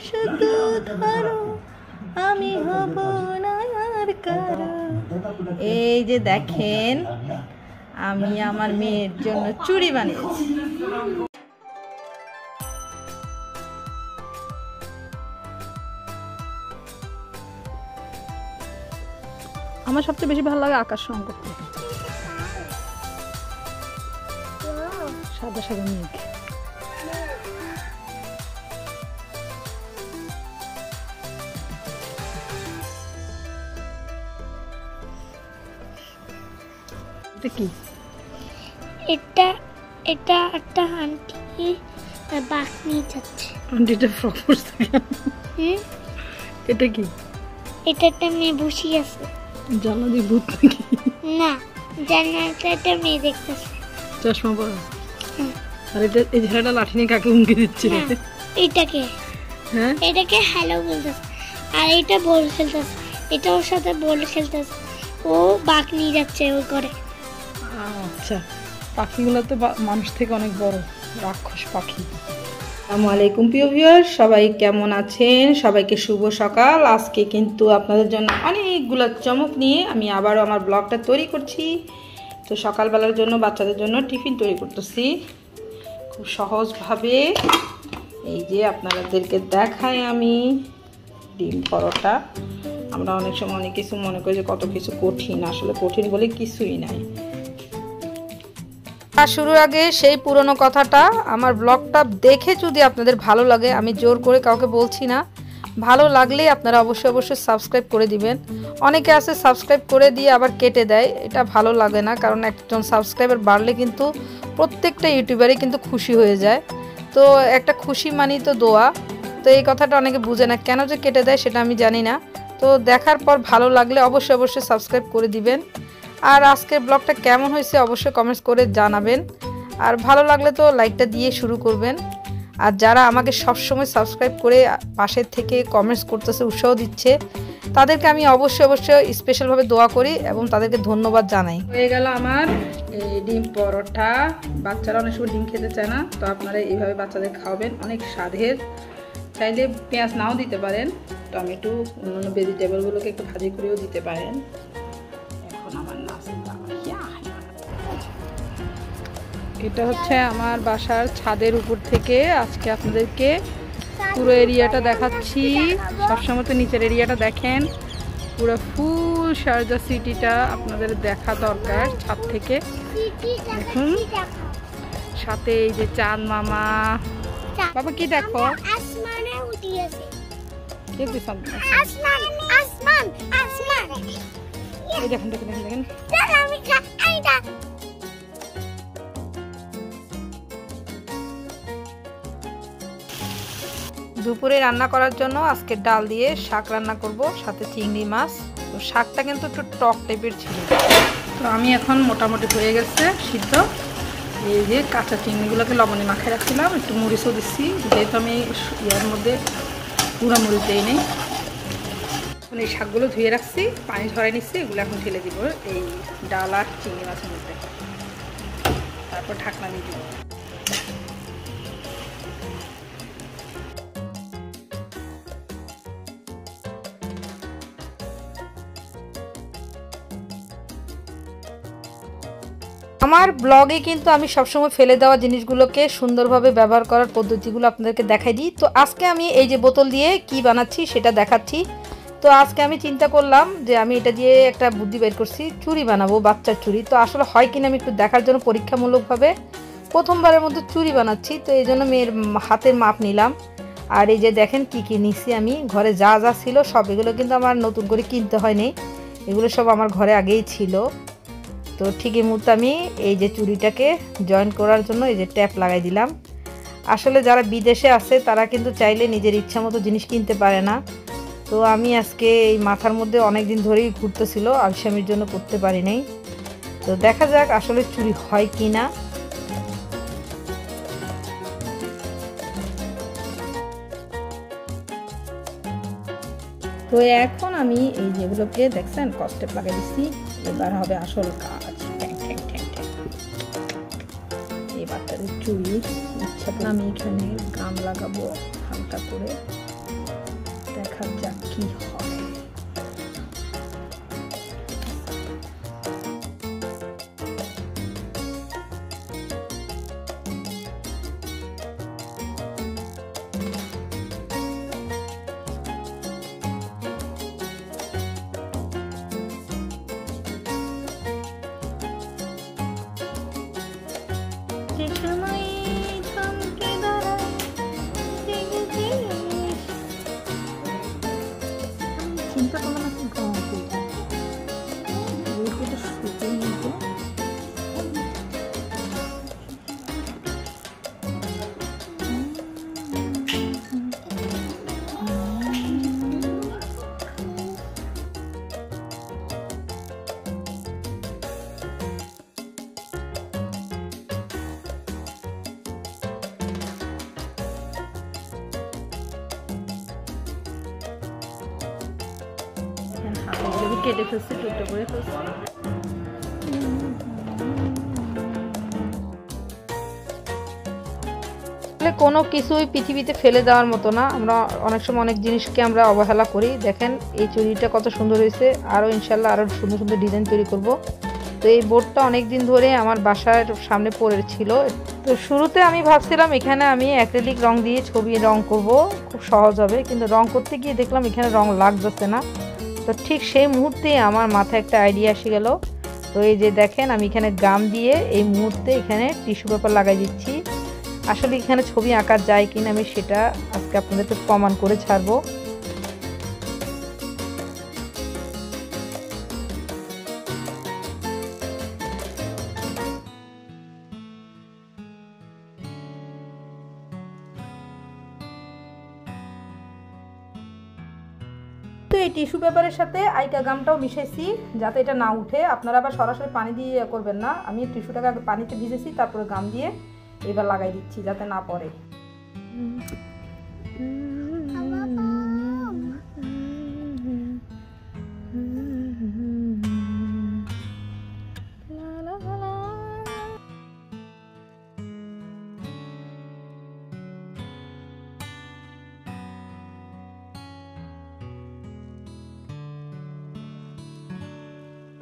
শুধু ধরো, আমি হব না আর কারো। এই যে দেখেন, আমি আমার মেয়ের জন্য চুড়ি বানিয়েছি। আমার সবচেয়ে বেশি ভালো লাগে আকাশ রং করতে, সাদা সাদা মেঘ। এটা কি? এটা একটা আন্টি বাস নিয়ে যাচ্ছে। আন্টিটা ফ্রক পরছে কেন? এটা কি? এটা একটা মেয়ে বসে আছে। জানলা দিয়ে ভূত নাকি? না, জানলাতে একটা মেয়ে দেখতেছে, চশমা পরা। আর এটা এই ছেলেটা লাঠি নিয়ে কাকে হুমকি দিচ্ছে? এটাকে এটাকে হ্যালো বলতেছে, আর এটা বল খেলতেছে, এটা ওর সাথে বল খেলতেছে। ও বাঘ নিয়ে যাচ্ছে ওই করে। আচ্ছা, পাখিগুলো তো মানুষ থেকে অনেক বড়, রাক্ষস পাখি। আসসালামু আলাইকুম প্রিয় ভিউয়ার, সবাই কেমন আছেন? সবাইকে শুভ সকাল। আজকে কিন্তু আপনাদের জন্য অনেকগুলো চমক নিয়ে আমি আবারও আমার ব্লগটা তৈরি করছি। তো সকালবেলার জন্য বাচ্চাদের জন্য টিফিন তৈরি করতেছি খুব সহজভাবে। এই যে আপনাদেরকে দেখাই আমি ডিম পরোটা। আমরা অনেক সময় অনেক কিছু মনে করি যে কত কিছু কঠিন, আসলে কঠিন বলে কিছুই নাই। শুরুর আগে সেই পুরনো কথাটা, আমার ব্লগটা দেখে যদি আপনাদের ভালো লাগে, আমি জোর করে কাউকে বলছি না, ভালো লাগলেই আপনারা অবশ্যই সাবস্ক্রাইব করে দিবেন। অনেকে আছে সাবস্ক্রাইব করে দিয়ে আবার কেটে দেয়, এটা ভালো লাগে না, কারণ একজন সাবস্ক্রাইবার বাড়লে কিন্তু প্রত্যেকটা ইউটিউবারই কিন্তু খুশি হয়ে যায়। তো একটা খুশি মানি তো দোয়া। তো এই কথাটা অনেকে বুঝে না, কেন যে কেটে দেয় সেটা আমি জানি না। তো দেখার পর ভালো লাগলে অবশ্যই সাবস্ক্রাইব করে দিবেন। আর আজকের ব্লগটা কেমন হয়েছে অবশ্যই কমেন্টস করে জানাবেন। আর ভালো লাগলে তো লাইকটা দিয়ে শুরু করবেন। আর যারা আমাকে সবসময় সাবস্ক্রাইব করে পাশের থেকে কমেন্টস করতেছে, উৎসাহ দিচ্ছে, তাদেরকে আমি অবশ্যই স্পেশালভাবে দোয়া করি এবং তাদেরকে ধন্যবাদ জানাই। হয়ে গেল আমার এই ডিম পরোটা। বাচ্চারা অনেক সময় ডিম খেতে চায় না, তো আপনারা এইভাবে বাচ্চাদের খাওয়াবেন, অনেক স্বাদের। চাইলে পেঁয়াজ নাও দিতে পারেন, টমেটো, অন্যান্য ভেজিটেবলগুলোকে একটু ভাজি করেও দিতে পারেন। এটা হচ্ছে আমার বাসার ছাদের উপর থেকে আজকে আপনাদেরকে পুরো এরিয়াটা দেখাচ্ছি। সবসময় তো নিচের এরিয়াটা দেখেন, পুরো ফুল শারজা সিটিটা আপনাদের দেখা দরকার ছাদ থেকে। দেখুন সাথে এই যে চাঁদ মামা। বাবা কি দেখো? দেখেন দেখেন দেখেন দুপুরে রান্না করার জন্য আজকে ডাল দিয়ে শাক রান্না করব, সাথে চিংড়ি মাছ। তো শাকটা কিন্তু একটু টক টাইপের ছিল। তো আমি এখন মোটামুটি হয়ে গেছে সিদ্ধ। এই যে কাঁচা চিংড়িগুলোকে লবণে মাখিয়ে রাখছিলাম, একটু মরিচও দিচ্ছি, যেহেতু আমি ইয়ার মধ্যে পুরো মরিচ দিই নেই। এখন এই শাকগুলো ধুয়ে রাখছি, পানি ঝরাই নিচ্ছি, এগুলো এখন ঢেলে দিব এই ডাল আর চিংড়ি মাছের মধ্যে, তারপর ঢাকনা দিয়ে দিব। আমার ব্লগে কিন্তু আমি সবসময় ফেলে দেওয়া জিনিসগুলোকে সুন্দরভাবে ব্যবহার করার পদ্ধতিগুলো আপনাদেরকে দেখাই দিই। তো আজকে আমি এই যে বোতল দিয়ে কি বানাচ্ছি সেটা দেখাচ্ছি। তো আজকে আমি চিন্তা করলাম যে আমি এটা দিয়ে একটা বুদ্ধি বের করছি, চুড়ি বানাবো, বাচ্চার চুড়ি। তো আসলে হয় কিনা আমি একটু দেখার জন্য পরীক্ষামূলকভাবে প্রথমবারের মতো চুড়ি বানাচ্ছি। তো এই জন্য মেয়ের হাতের মাপ নিলাম। আর এই যে দেখেন কি কি নিচ্ছি আমি, ঘরে যা যা ছিল সব, এগুলো কিন্তু আমার নতুন করে কিনতে হয়নি, এগুলো সব আমার ঘরে আগেই ছিল। তো ঠিক এই মুহূর্তে আমি এই যে চুড়িটাকে জয়েন করার জন্য এই যে ট্যাপ লাগাই দিলাম। আসলে যারা বিদেশে আছে তারা কিন্তু চাইলে নিজের ইচ্ছা মতো জিনিস কিনতে পারে না। তো আমি আজকে এই মাথার মধ্যে অনেক দিন ধরেই ঘুরতেছিল, আলসামির জন্য করতে পারি নাই। তো দেখা যাক আসলে চুড়ি হয় কি না। তো এখন আমি এই যেগুলোকে দেখছেন কস্টেপ লাগাই দিচ্ছি, এবার হবে আসল কাজ। এই বাচ্চাদের চুড়ি ইচ্ছা, আমি এখানে গাম লাগাবো হালকা করে। দেখা যাক কি হয়। চিন্তা করবো না কি কম কেটে ফেলছি, টুকরো করে ফেলছি। কোনো কিছুই পৃথিবীতে ফেলে দেওয়ার মতো না। আমরা অনেক সময় অনেক জিনিসকে আমরা অবহেলা করি। দেখেন এই চুড়িটা কত সুন্দর হয়েছে, আরও ইনশাল্লাহ আরও সুন্দর সুন্দর ডিজাইন তৈরি করব। তো এই বোর্ডটা অনেক দিন ধরে আমার বাসার সামনে পড়ে ছিল। তো শুরুতে আমি ভাবছিলাম এখানে আমি অ্যাক্রিলিক রং দিয়ে ছবি রং করব, খুব সহজ হবে, কিন্তু রং করতে গিয়ে দেখলাম এখানে রং লাগতেছে না। তো ঠিক সেই মুহূর্তে আমার মাথায় একটা আইডিয়া এসে গেল। তো এই যে দেখেন আমি এখানে গাম দিয়ে এই মুহূর্তে এখানে টিস্যু পেপার লাগাই দিচ্ছি। আসলে এখানে ছবি আঁকা যায় কিনা আমি সেটা আজকে আপনাদেরকে প্রমাণ করে ছাড়বো। তো এই টিস্যু পেপারের সাথে আইকা গামটাও মিশাইছি যাতে এটা না উঠে। আপনারা আবার সরাসরি পানি দিয়ে করবেন না। আমি টিস্যুটাকে আগে পানিতে ভিজেছি, তারপরে গাম দিয়ে এবার লাগাই দিচ্ছি যাতে না পড়ে।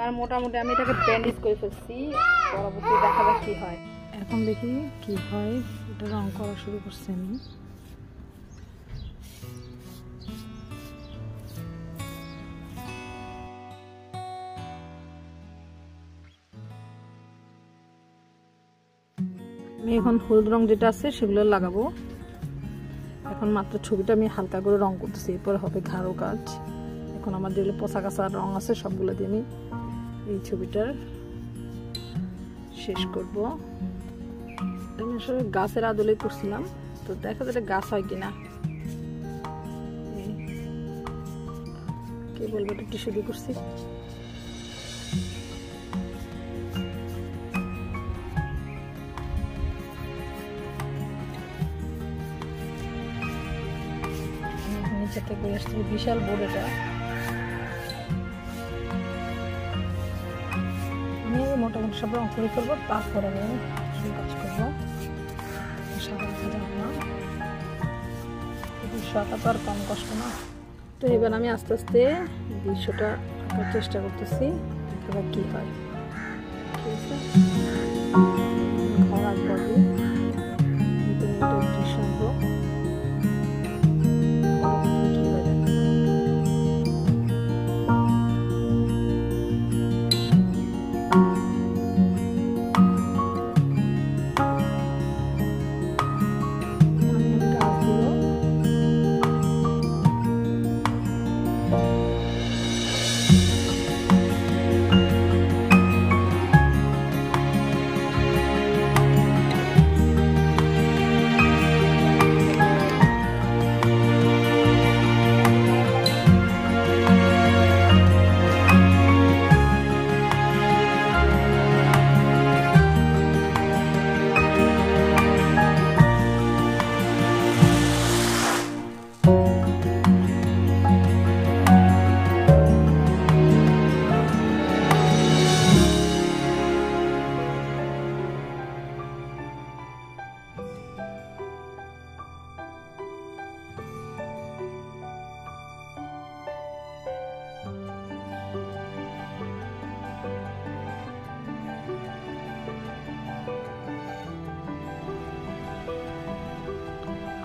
আর মোটামুটি আমি এটাকে ব্যান্ডেজ করে ফেলছি, পরবর্তী দেখা যাক কি হয়। এখন দেখি কি হয়। এটা রং করা শুরু করছি আমি এখন হলুদ রং যেটা আছে সেগুলো লাগাবো। এখন মাত্র ছবিটা আমি হালকা করে রং করতেছি, এরপর হবে গাঢ় কাজ। এখন আমার যেগুলো পচা কাঁচা রং আছে সবগুলো দিয়ে আমি এই ছবিটার শেষ করব। আমি আসলে গাছের আদলে করছিলাম, তো দেখা যাবে গাছ হয় কিনা। কে বলবো এটা টিস্যু দিয়ে করছি। নিচে থেকে আসছে বিশাল বোর্ড এটা। আমি মোটামুটি সব রং করে ফেলবো, তারপরে আমি কাজ করবো। সাদা তো আর কম কষ্ট না। তো এবার আমি আস্তে আস্তে দৃশ্যটা আঁকার চেষ্টা করতেছি, এবার কি হয়। ঠিক আছে, ঘর আঁকবো, দৃশ্য আঁকবো।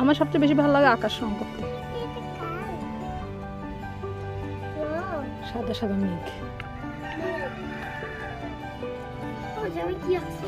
আমার সবচেয়ে বেশি ভালো লাগে আকাশ রং করতে, সাদা সাদা মেঘ। কি আছে?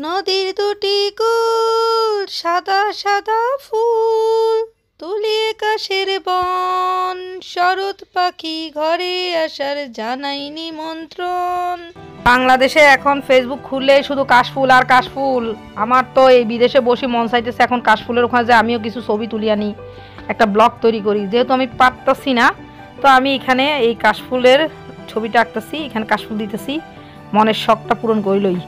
নদীর দুটি কুল সাদা সাদা ফুল, তুলিয়ে কাশের বন, শরৎ পাখি ঘরে আসার জানাই নিমন্ত্রণ। বাংলাদেশে এখন ফেসবুক খুললে শুধু কাশফুল আর কাশফুল। আমার তো এই বিদেশে বসে মন চাইতেছে এখন কাশফুলের ওখানে যে আমিও কিছু ছবি তুলি আনি, একটা ব্লগ তৈরি করি। যেহেতু আমি পারতাছি না, তো আমি এখানে এই কাশফুলের ছবিটা আঁকতেছি, এখানে কাশফুল দিতেছি, মনের শখটা পূরণ করিলই।